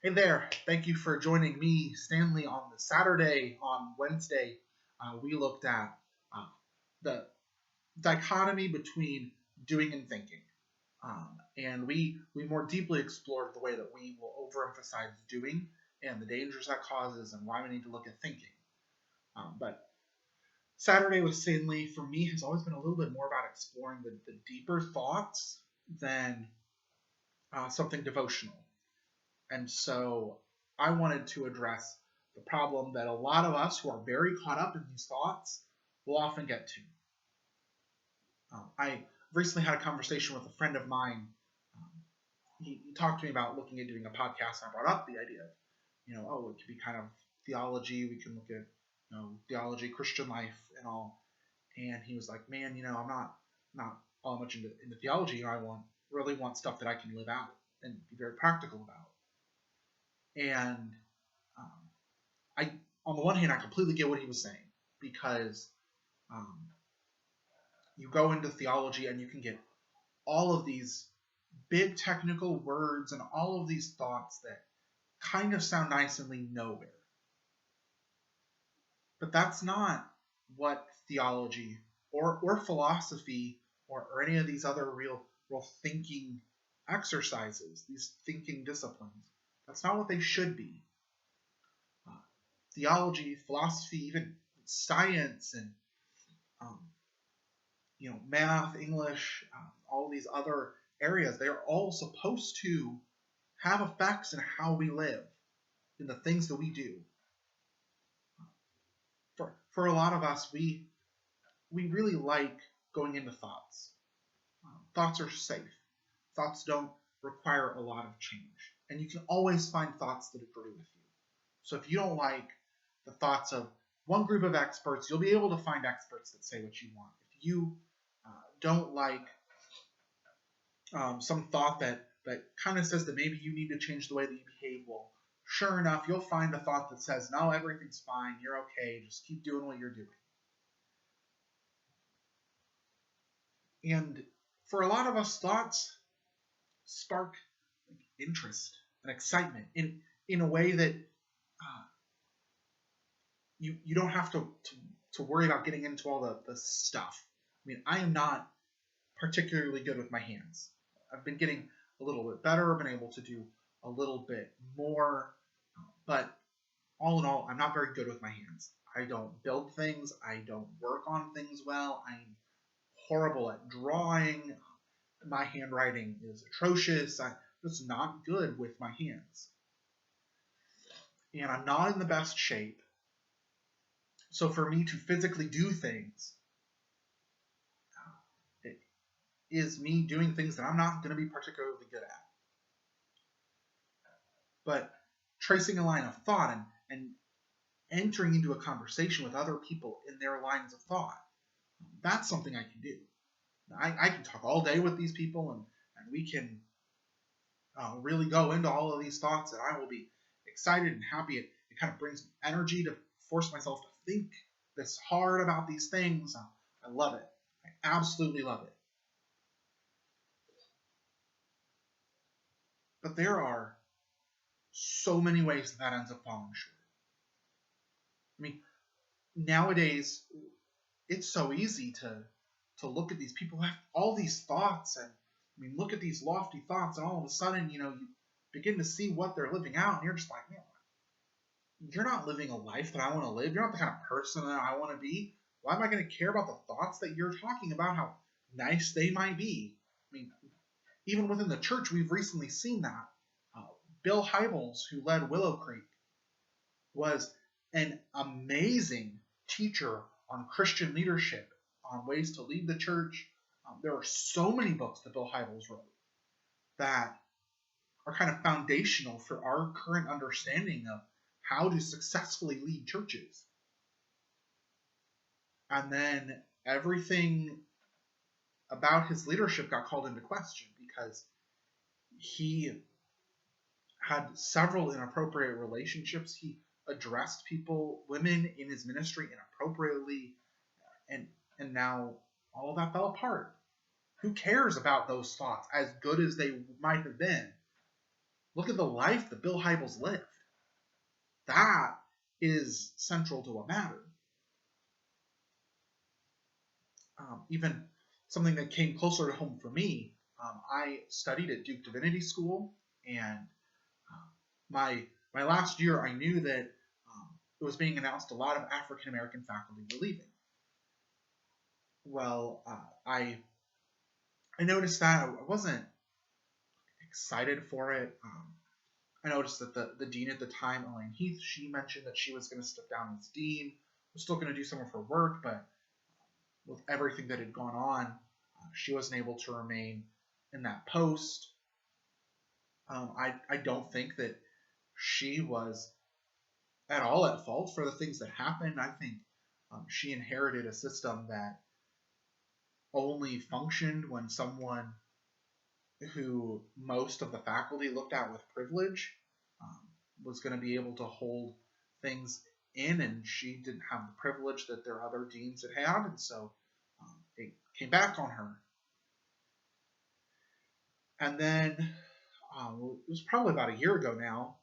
Hey there, thank you for joining me, Stanley, on the Saturday. On Wednesday, we looked at uh, the dichotomy between doing and thinking. And we more deeply explored the way that we will overemphasize doing and the dangers that causes and why we need to look at thinking. But Saturday with Stanley, for me, has always been a little bit more about exploring the deeper thoughts than something devotional. And so I wanted to address the problem that a lot of us who are very caught up in these thoughts will often get to. I recently had a conversation with a friend of mine. He talked to me about looking at doing a podcast, and I brought up the idea of, it could be kind of theology. We can look at, theology, Christian life, and all. And he was like, man, I'm not all much into theology. I really want stuff that I can live out and be very practical about. And on the one hand, I completely get what he was saying, because you go into theology and you can get all of these big technical words and all of these thoughts that kind of sound nice and lead nowhere. But that's not what theology or philosophy or any of these other real thinking exercises, these thinking disciplines, that's not what they should be. Theology, philosophy, even science, and math, English, all these other areas, they are all supposed to have effects in how we live, in the things that we do. For a lot of us, we really like going into thoughts. Thoughts are safe. Thoughts don't require a lot of change. And you can always find thoughts that agree with you. So if you don't like the thoughts of one group of experts, you'll be able to find experts that say what you want. If you don't like some thought that kind of says that maybe you need to change the way that you behave, well, sure enough, you'll find a thought that says, no, everything's fine, you're okay, just keep doing what you're doing. And for a lot of us, thoughts spark interest and excitement in a way that you don't have to worry about getting into all the stuff. I mean, I am not particularly good with my hands. I've been getting a little bit better, been able to do a little bit more, but all in all, I'm not very good with my hands. I don't build things. I don't work on things well. I'm horrible at drawing. My handwriting is atrocious. I'm just not good with my hands. And I'm not in the best shape. So for me to physically do things, it is me doing things that I'm not going to be particularly good at. But tracing a line of thought and entering into a conversation with other people in their lines of thought, that's something I can do. I can talk all day with these people, and we can really go into all of these thoughts, and I will be excited and happy. It kind of brings energy to force myself to think this hard about these things. I love it. I absolutely love it. But there are so many ways that ends up falling short. I mean, nowadays, it's so easy to look at these people who have all these thoughts, and look at these lofty thoughts, and all of a sudden, you begin to see what they're living out, and you're just like, man, you're not living a life that I want to live. You're not the kind of person that I want to be. Why am I going to care about the thoughts that you're talking about, how nice they might be? Even within the church, we've recently seen that. Bill Hybels, who led Willow Creek, was an amazing teacher on Christian leadership, on ways to lead the church. There are so many books that Bill Hybels wrote that are kind of foundational for our current understanding of how to successfully lead churches. And then everything about his leadership got called into question because he had several inappropriate relationships. He addressed women in his ministry inappropriately, and now all of that fell apart. Who cares about those thoughts, as good as they might have been, Look at the life that Bill Hybels lived. That is central to what matters. Even something that came closer to home for me, I studied at Duke Divinity School, and my last year, I knew that it was being announced a lot of African American faculty were leaving. Well, I noticed that I wasn't excited for it. I noticed that the dean at the time, Elaine Heath, she mentioned that she was going to step down as dean. Was still going to do some of her work, but with everything that had gone on, she wasn't able to remain in that post. I don't think that she was at all at fault for the things that happened. I think she inherited a system that only functioned when someone who most of the faculty looked at with privilege was going to be able to hold things in, and she didn't have the privilege that their other deans had, and so it came back on her. And then it was probably about a year ago now,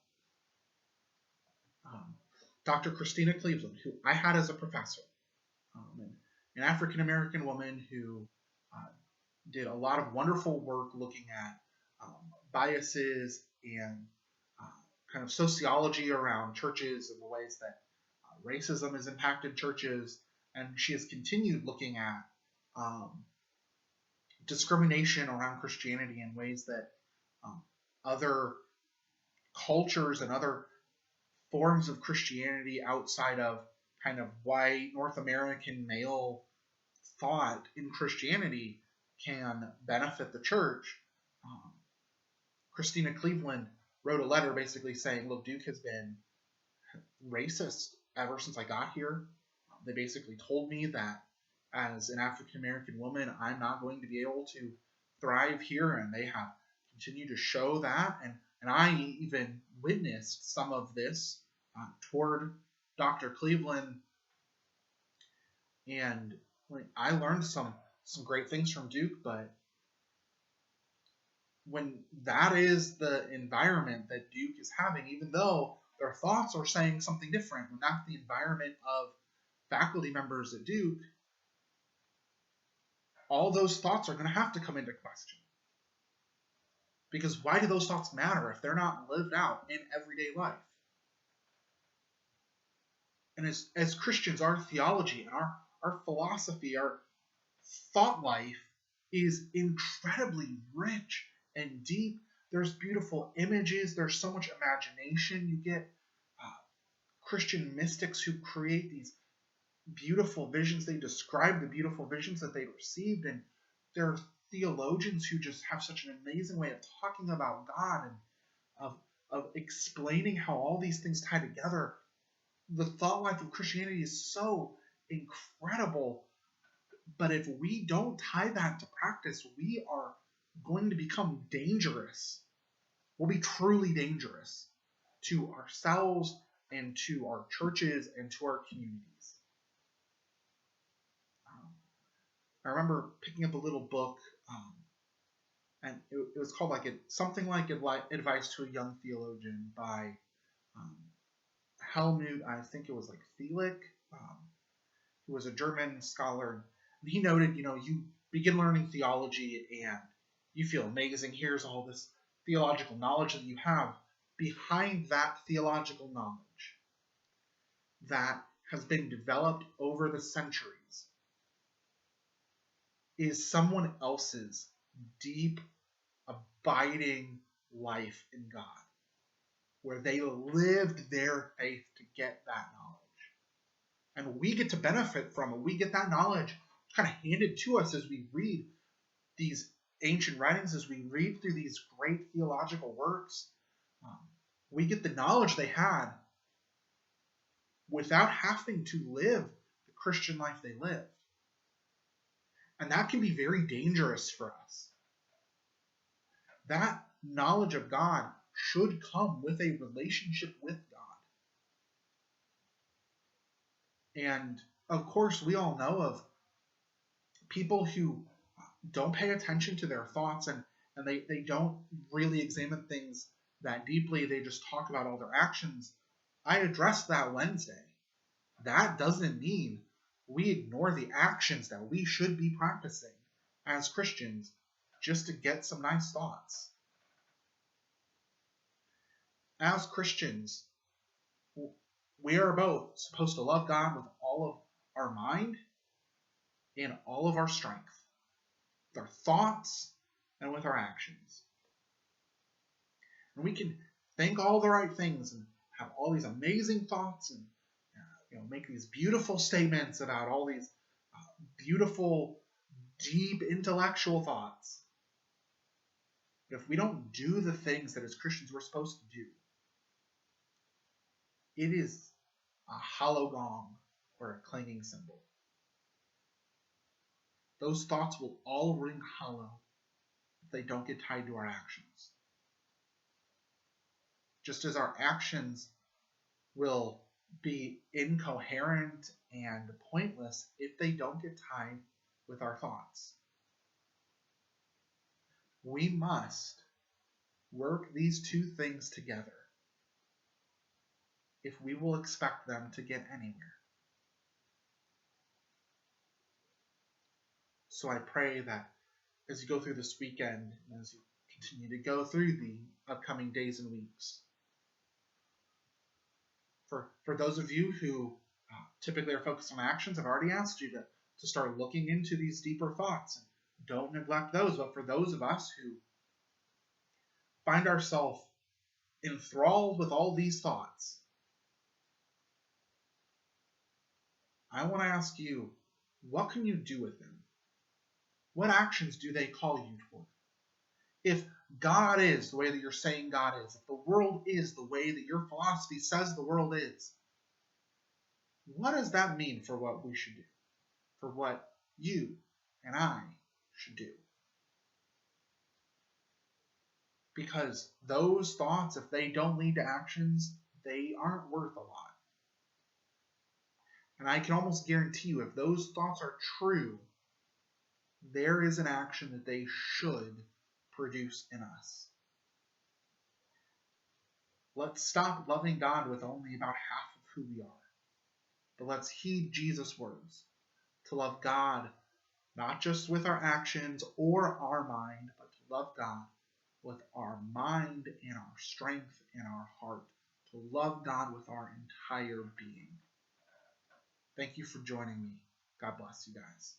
Dr. Christina Cleveland, who I had as a professor, an African American woman who did a lot of wonderful work looking at biases and kind of sociology around churches and the ways that racism has impacted churches. And she has continued looking at discrimination around Christianity in ways that other cultures and other forms of Christianity outside of kind of white North American male thought in Christianity can benefit the church. Christina Cleveland wrote a letter basically saying, look, Duke has been racist ever since I got here. They basically told me that as an African American woman, I'm not going to be able to thrive here, and they have continued to show that. And I even witnessed some of this toward Dr. Cleveland, and I learned some great things from Duke, but when that is the environment that Duke is having, even though their thoughts are saying something different, when that's the environment of faculty members at Duke, all those thoughts are going to have to come into question. Because why do those thoughts matter if they're not lived out in everyday life? And as Christians, our theology and our philosophy, our thought life is incredibly rich and deep. There's beautiful images. There's so much imagination. You get Christian mystics who create these beautiful visions. They describe the beautiful visions that they received, and there are theologians who just have such an amazing way of talking about God and of explaining how all these things tie together. The thought life of Christianity is so incredible, but if we don't tie that to practice, we are going to become dangerous. We'll be truly dangerous to ourselves and to our churches and to our communities. I remember picking up a little book, and it was called something like Advice to a Young Theologian by Helmut, I think it was Thielich, who was a German scholar. And he noted, you begin learning theology and you feel amazing. Here's all this theological knowledge that you have. Behind that theological knowledge that has been developed over the centuries is someone else's deep, abiding life in God, where they lived their faith to get that knowledge. And we get to benefit from it. We get that knowledge kind of handed to us as we read these ancient writings, as we read through these great theological works. We get the knowledge they had without having to live the Christian life they lived. And that can be very dangerous for us. That knowledge of God should come with a relationship with God. And of course, we all know of people who don't pay attention to their thoughts and they don't really examine things that deeply, they just talk about all their actions. I addressed that Wednesday. That doesn't mean we ignore the actions that we should be practicing as Christians just to get some nice thoughts. As Christians, we are both supposed to love God with all of our mind and all of our strength, with our thoughts and with our actions. And we can think all the right things and have all these amazing thoughts and make these beautiful statements about all these beautiful, deep intellectual thoughts. But if we don't do the things that as Christians we're supposed to do, it is a hollow gong or a clanging cymbal. Those thoughts will all ring hollow if they don't get tied to our actions. Just as our actions will be incoherent and pointless if they don't get tied with our thoughts. We must work these two things together if we will expect them to get anywhere. So I pray that as you go through this weekend, and as you continue to go through the upcoming days and weeks, for those of you who typically are focused on actions, I've already asked you to start looking into these deeper thoughts. And don't neglect those. But for those of us who find ourselves enthralled with all these thoughts, I want to ask you, what can you do with them? What actions do they call you toward? If God is the way that you're saying God is, if the world is the way that your philosophy says the world is, what does that mean for what we should do? For what you and I should do? Because those thoughts, if they don't lead to actions, they aren't worth a lot. And I can almost guarantee you, if those thoughts are true, there is an action that they should produce in us. Let's stop loving God with only about half of who we are. But let's heed Jesus' words to love God not just with our actions or our mind, but to love God with our mind and our strength and our heart, to love God with our entire being. Thank you for joining me. God bless you guys.